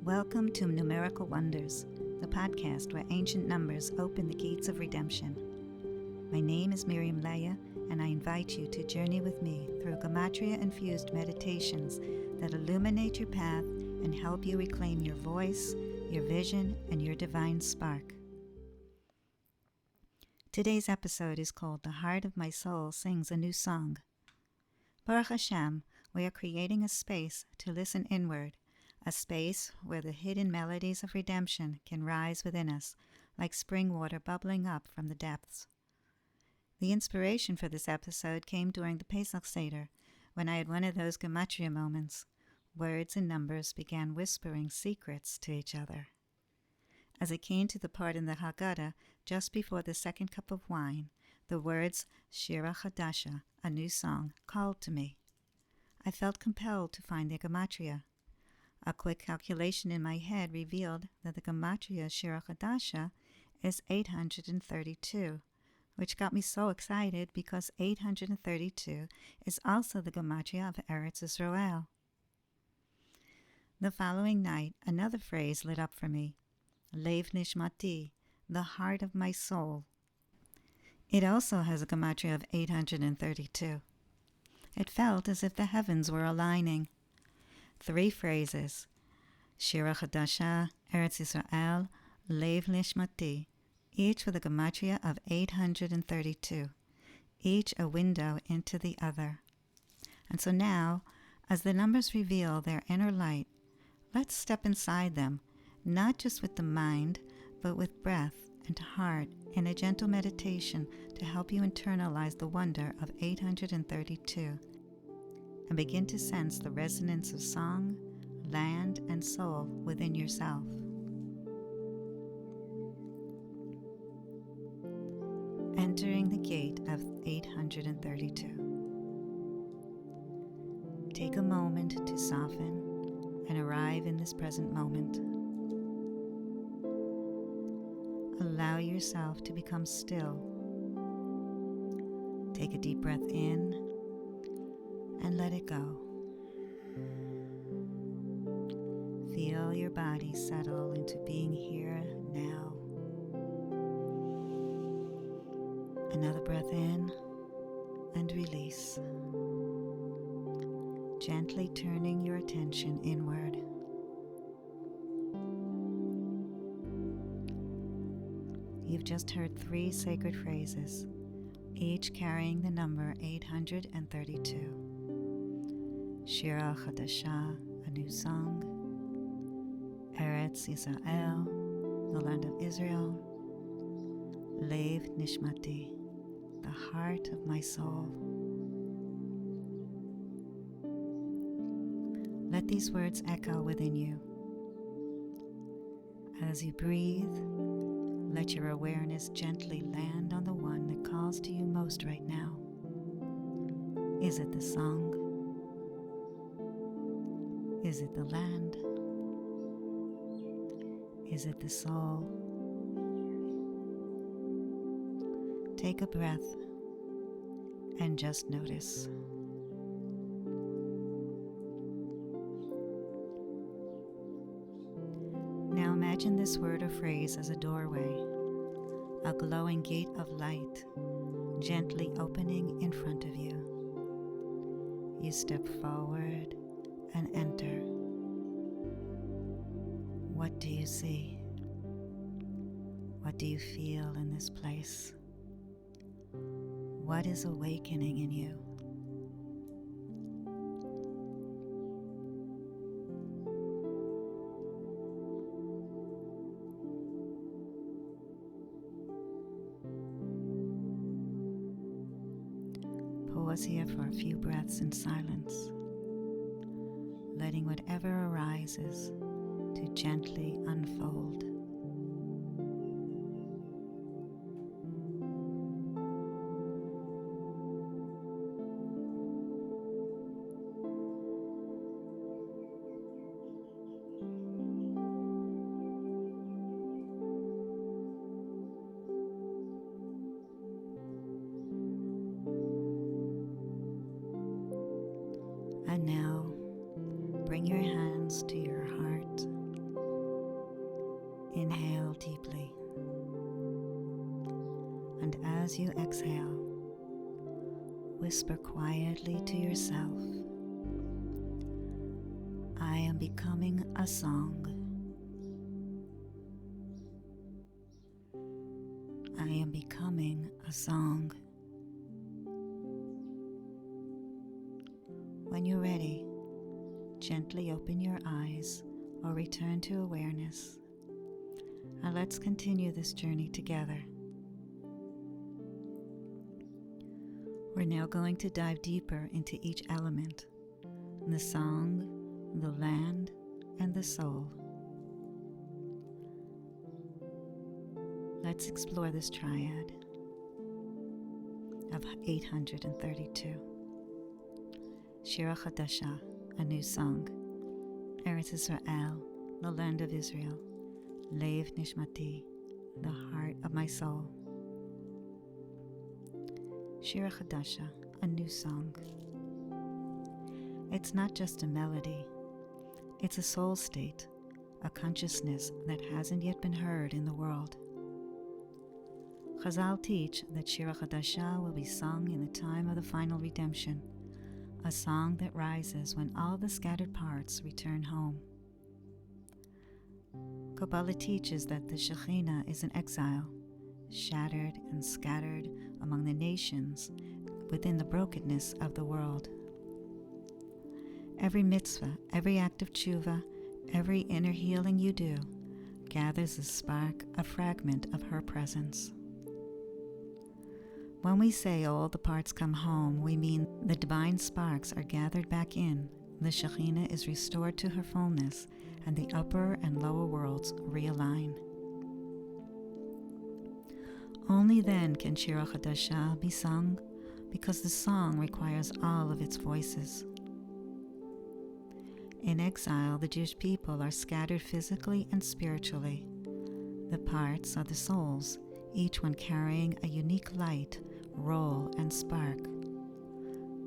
Welcome to Numerical Wonders, the podcast where ancient numbers open the gates of redemption. My name is Miriam Leah, and I invite you to journey with me through Gematria-infused meditations that illuminate your path and help you reclaim your voice, your vision, and your divine spark. Today's episode is called The Heart of My Soul Sings a New Song. Baruch Hashem, we are creating a space to listen inward, a space where the hidden melodies of redemption can rise within us, like spring water bubbling up from the depths. The inspiration for this episode came during the Pesach Seder, when I had one of those Gematria moments. Words and numbers began whispering secrets to each other. As I came to the part in the Haggadah, just before the second cup of wine, the words Shira Khadasha, a new song, called to me. I felt compelled to find the Gematria. A quick calculation in my head revealed that the Gematria Shira Khadasha is 832, which got me so excited because 832 is also the Gematria of Eretz Yisrael. The following night, another phrase lit up for me. Nishmati, the heart of my soul. It also has a Gematria of 832. It felt as if the heavens were aligning. 3 phrases, Shira Khadasha, Eretz Yisrael, Nishmati, each with a Gematria of 832, each a window into the other. And so now, as the numbers reveal their inner light, let's step inside them, not just with the mind, but with breath and heart in a gentle meditation to help you internalize the wonder of 832 and begin to sense the resonance of song, land, and soul within yourself. Entering the gate of 832. Take a moment to soften and arrive in this present moment. Allow yourself to become still. Take a deep breath in and let it go. Feel your body settle into being here now. Another breath in and release. Gently turning your attention inward. You've just heard 3 sacred phrases, each carrying the number 832. Shira Khadasha, a new song. Eretz Yisrael, the land of Israel. Nishmati, the heart of my soul. Let these words echo within you. As you breathe, let your awareness gently land on the one that calls to you most right now. Is it the song? Is it the land? Is it the soul? Take a breath and just notice. Now imagine this word or phrase as a doorway, a glowing gate of light, gently opening in front of you. You step forward and enter. What do you see? What do you feel in this place? What is awakening in you? Pause here for a few breaths in silence, letting whatever arises to gently unfold. And now, bring your hands to your heart Inhale deeply. And as you exhale, whisper quietly to yourself, I am becoming a song. I am becoming a song. When you're ready, gently open your eyes or return to awareness. And let's continue this journey together. We're now going to dive deeper into each element: the song, the land, and the soul. Let's explore this triad of 832. Shira Khadasha, a new song. Eretz Yisrael, the land of Israel. Lev Nishmati, the heart of my soul. Shira Khadasha, a new song. It's not just a melody. It's a soul state, a consciousness that hasn't yet been heard in the world. Chazal teach that Shira Khadasha will be sung in the time of the final redemption, a song that rises when all the scattered parts return home. Kabbalah teaches that the Shechinah is in exile, shattered and scattered among the nations within the brokenness of the world. Every mitzvah, every act of tshuva, every inner healing you do gathers a spark, a fragment of her presence. When we say all the parts come home, we mean the divine sparks are gathered back in, the Shechinah is restored to her fullness, and the upper and lower worlds realign. Only then can Shira Khadasha be sung, because the song requires all of its voices. In exile, the Jewish people are scattered physically and spiritually. The parts are the souls, each one carrying a unique light, role, and spark.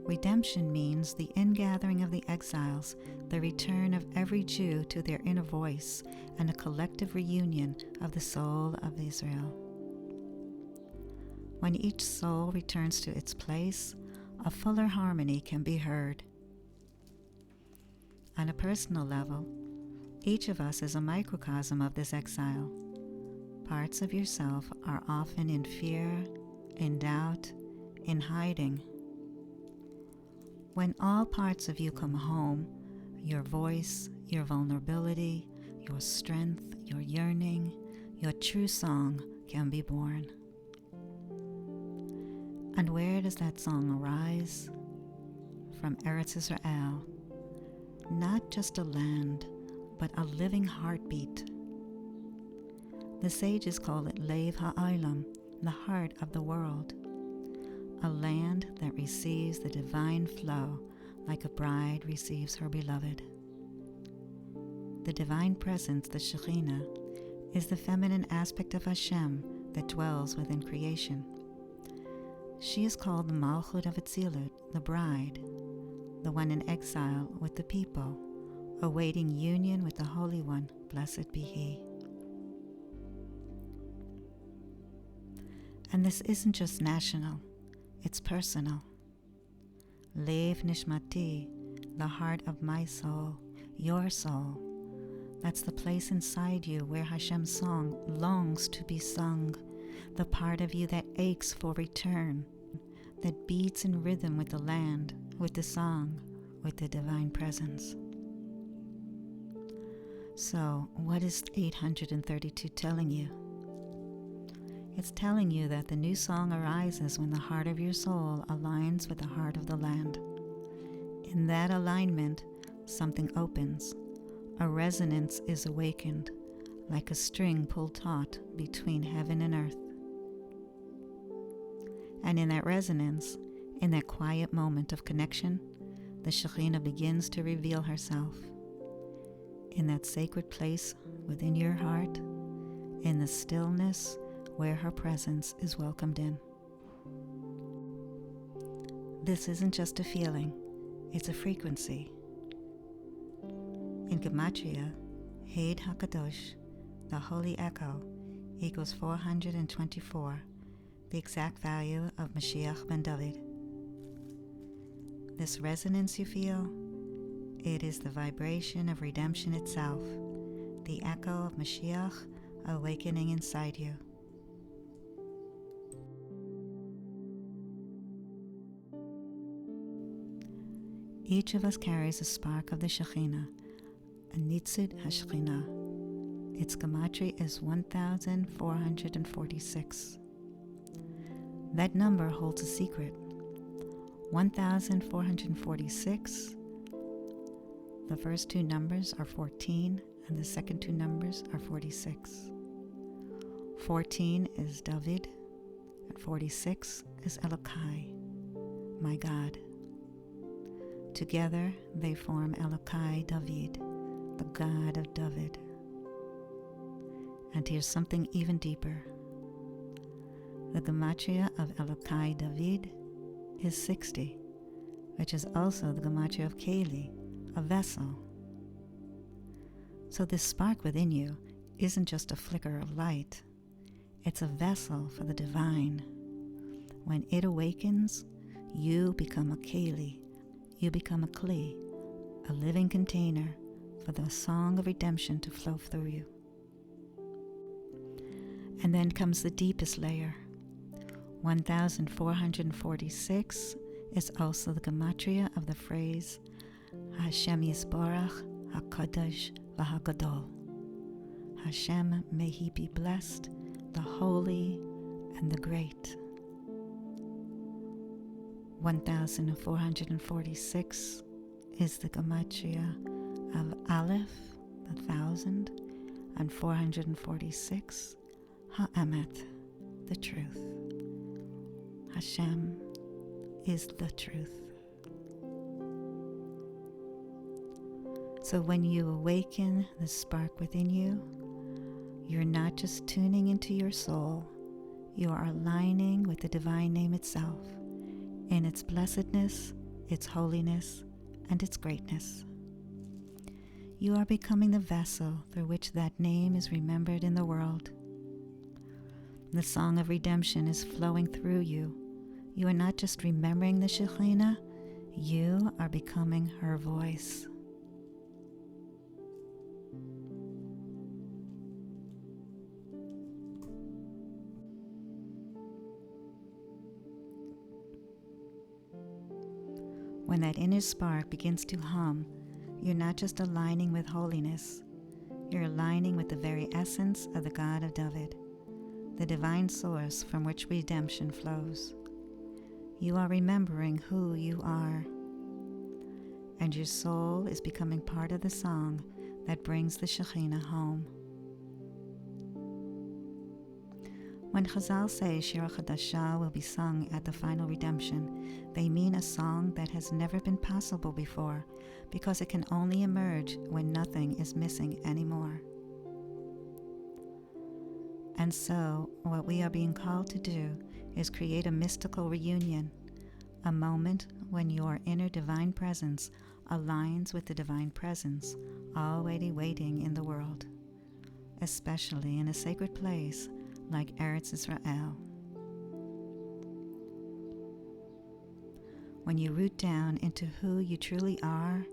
Redemption means the ingathering of the exiles, the return of every Jew to their inner voice, and a collective reunion of the soul of Israel. When each soul returns to its place, a fuller harmony can be heard. On a personal level, each of us is a microcosm of this exile. Parts of yourself are often in fear, in doubt, in hiding. When all parts of you come home, your voice, your vulnerability, your strength, your yearning, your true song can be born. And where does that song arise? From Eretz Yisrael, not just a land, but a living heartbeat. The sages call it Lev Ha'olam, the heart of the world, a land that receives the divine flow like a bride receives her beloved. The divine presence, the Shechinah, is the feminine aspect of Hashem that dwells within creation. She is called the Malchut of Atzilut, the bride, the one in exile with the people, awaiting union with the Holy One, blessed be He. And this isn't just national, it's personal. Lev Nishmati, the heart of my soul, your soul. That's the place inside you where Hashem's song longs to be sung, the part of you that aches for return, that beats in rhythm with the land, with the song, with the divine presence. So, what is 832 telling you? It's telling you that the new song arises when the heart of your soul aligns with the heart of the land. In that alignment, something opens. A resonance is awakened, like a string pulled taut between heaven and earth. And in that resonance, in that quiet moment of connection, the Shechinah begins to reveal herself. In that sacred place within your heart, in the stillness where her presence is welcomed in. This isn't just a feeling, it's a frequency. In Gematria, Heid HaKadosh, the holy echo, equals 424, the exact value of Mashiach ben David. This resonance you feel, it is the vibration of redemption itself, the echo of Mashiach awakening inside you. Each of us carries a spark of the Shechinah, a nitzut ha-Shechinah. Its Gematria is 1446. That number holds a secret. 1446, the first two numbers are 14, and the second two numbers are 46. 14 is David, and 46 is Elokai, my God. Together they form Elokai David, the God of David. And here's something even deeper. The Gematria of Elokai David is 60, which is also the Gematria of Keli, a vessel. So this spark within you isn't just a flicker of light. It's a vessel for the divine. When it awakens, you become a Keli. You become a Kli, a living container for the song of redemption to flow through you. And then comes the deepest layer. 1446 is also the Gematria of the phrase Hashem Yisborach HaKadosh VaHagadol. Hashem, may He be blessed, the holy and the great. 1446 is the Gematria of Aleph, the 1,000, and 446, Ha'emet, the truth. Hashem is the truth. So when you awaken the spark within you, you're not just tuning into your soul, you are aligning with the divine name itself, in its blessedness, its holiness, and its greatness. You are becoming the vessel through which that name is remembered in the world. The song of redemption is flowing through you. You are not just remembering the Shechinah, you are becoming her voice. When that inner spark begins to hum, you're not just aligning with holiness, you're aligning with the very essence of the God of David, the divine source from which redemption flows. You are remembering who you are, and your soul is becoming part of the song that brings the Shechinah home. When Chazal say Shira Khadasha will be sung at the final redemption, they mean a song that has never been possible before, because it can only emerge when nothing is missing anymore. And so, what we are being called to do is create a mystical reunion, a moment when your inner divine presence aligns with the divine presence already waiting in the world, especially in a sacred place like Eretz Yisrael. When you root down into who you truly are,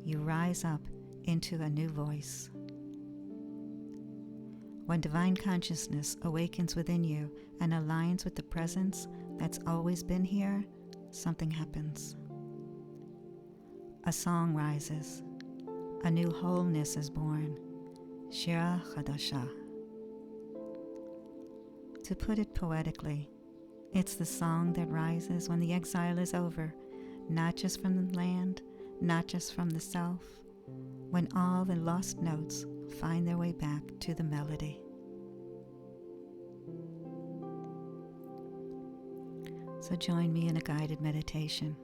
you rise up into a new voice. When divine consciousness awakens within you and aligns with the presence that's always been here, something happens. A song rises. A new wholeness is born. Shira Khadasha. To put it poetically, it's the song that rises when the exile is over, not just from the land, not just from the self, when all the lost notes find their way back to the melody. So join me in a guided meditation.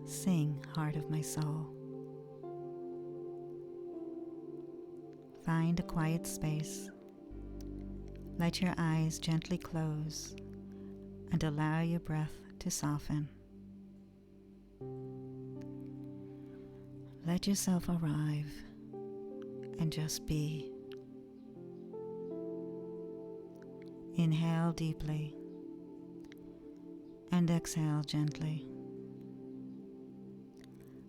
Sing, heart of my soul. Find a quiet space. Let your eyes gently close and allow your breath to soften. Let yourself arrive and just be. Inhale deeply and exhale gently.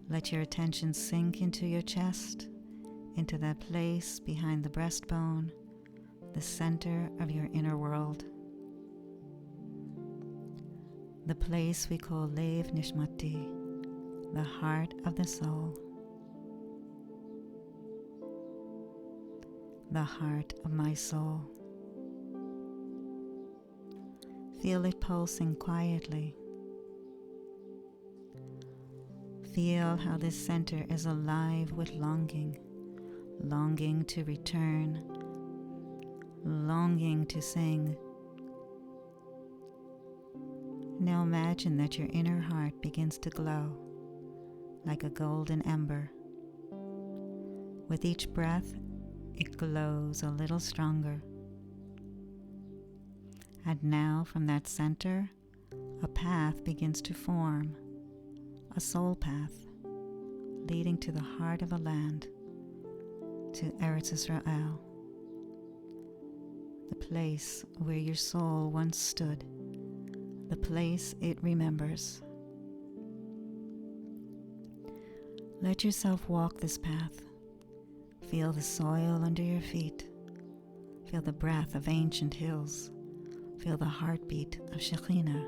Let your attention sink into your chest, into that place behind the breastbone, the center of your inner world. The place we call nishmati, the heart of the soul. The heart of my soul. Feel it pulsing quietly. Feel how this center is alive with longing, longing to return, longing to sing. Now imagine that your inner heart begins to glow like a golden ember. With each breath, it glows a little stronger. And now from that center, a path begins to form, a soul path leading to the heart of a land, to Eretz Yisrael, the place where your soul once stood, the place it remembers. Let yourself walk this path. Feel the soil under your feet. Feel the breath of ancient hills. Feel the heartbeat of Shechinah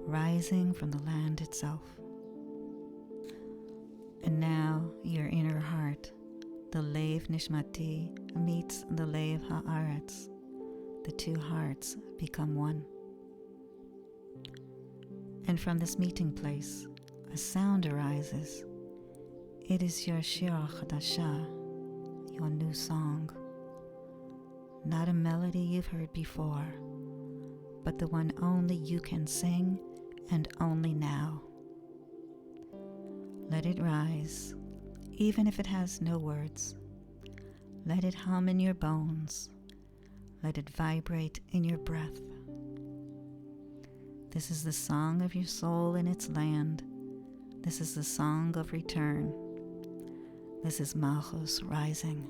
rising from the land itself. And now your inner heart, the nishmati, meets the haaretz. The two hearts become one. And from this meeting place, a sound arises. It is your Shira Khadasha, your new song. Not a melody you've heard before, but the one only you can sing and only now. Let it rise, even if it has no words. Let it hum in your bones. Let it vibrate in your breath. This is the song of your soul in its land. This is the song of return. This is Malchus rising.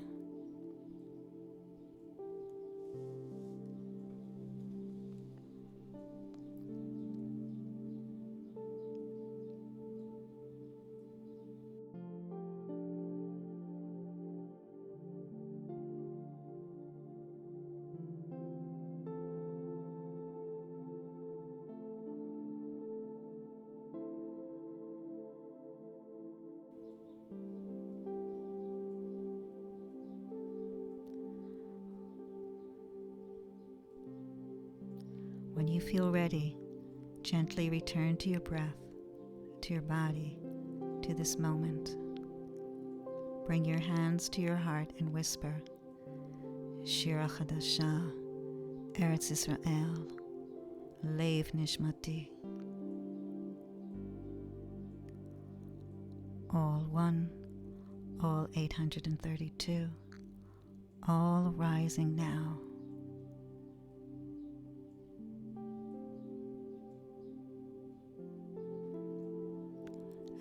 When you feel ready, gently return to your breath, to your body, to this moment. Bring your hands to your heart and whisper, Shira Khadasha, Eretz Yisrael, nishmati. All one, all 832, all rising now.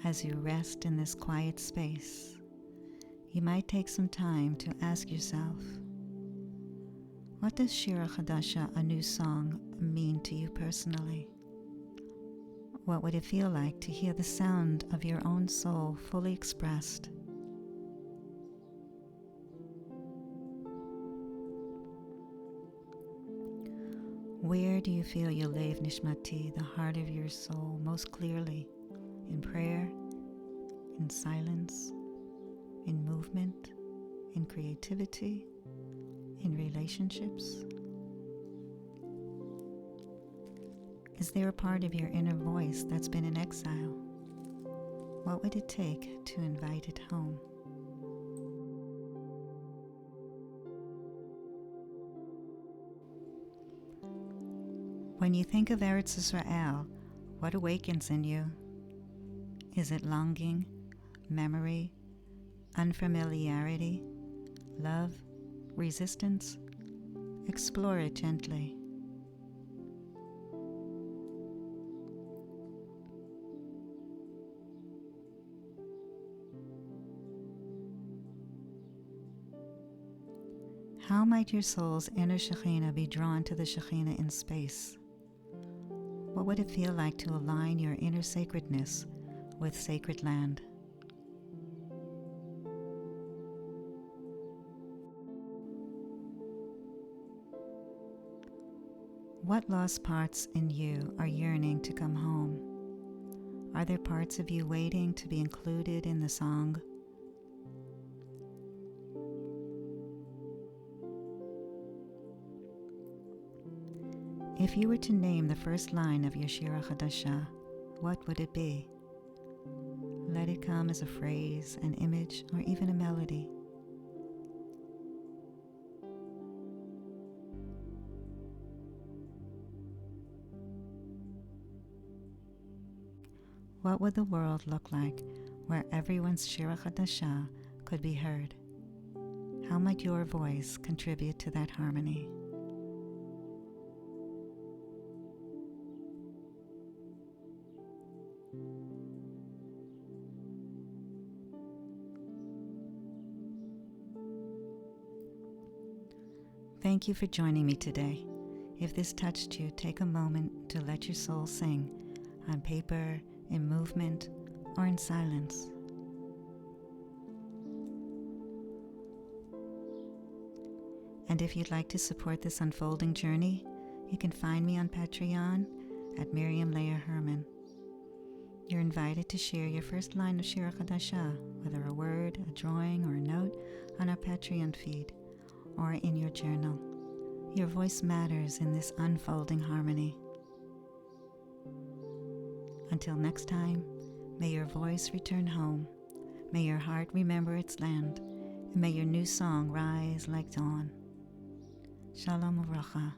As you rest in this quiet space, you might take some time to ask yourself, what does Shira Khadasha, a new song, mean to you personally? What would it feel like to hear the sound of your own soul fully expressed? Where do you feel your nishmati, the heart of your soul, most clearly? In prayer, in silence, in movement, in creativity, in relationships? Is there a part of your inner voice that's been in exile? What would it take to invite it home? When you think of Eretz Yisrael, what awakens in you? Is it longing, memory, unfamiliarity, love, resistance? Explore it gently. How might your soul's inner Shechinah be drawn to the Shechinah in space? What would it feel like to align your inner sacredness with sacred land? What lost parts in you are yearning to come home? Are there parts of you waiting to be included in the song? If you were to name the first line of your Shira Khadasha, what would it be? Let it come as a phrase, an image, or even a melody. What would the world look like where everyone's Shira Khadasha could be heard? How might your voice contribute to that harmony? Thank you for joining me today. If this touched you, take a moment to let your soul sing on paper, in movement, or in silence. And if you'd like to support this unfolding journey, you can find me on Patreon at Miriam Leah Herman. You're invited to share your first line of Shira Khadasha, whether a word, a drawing, or a note, on our Patreon feed, or in your journal. Your voice matters in this unfolding harmony. Until next time, may your voice return home, may your heart remember its land, and may your new song rise like dawn. Shalom uvracha.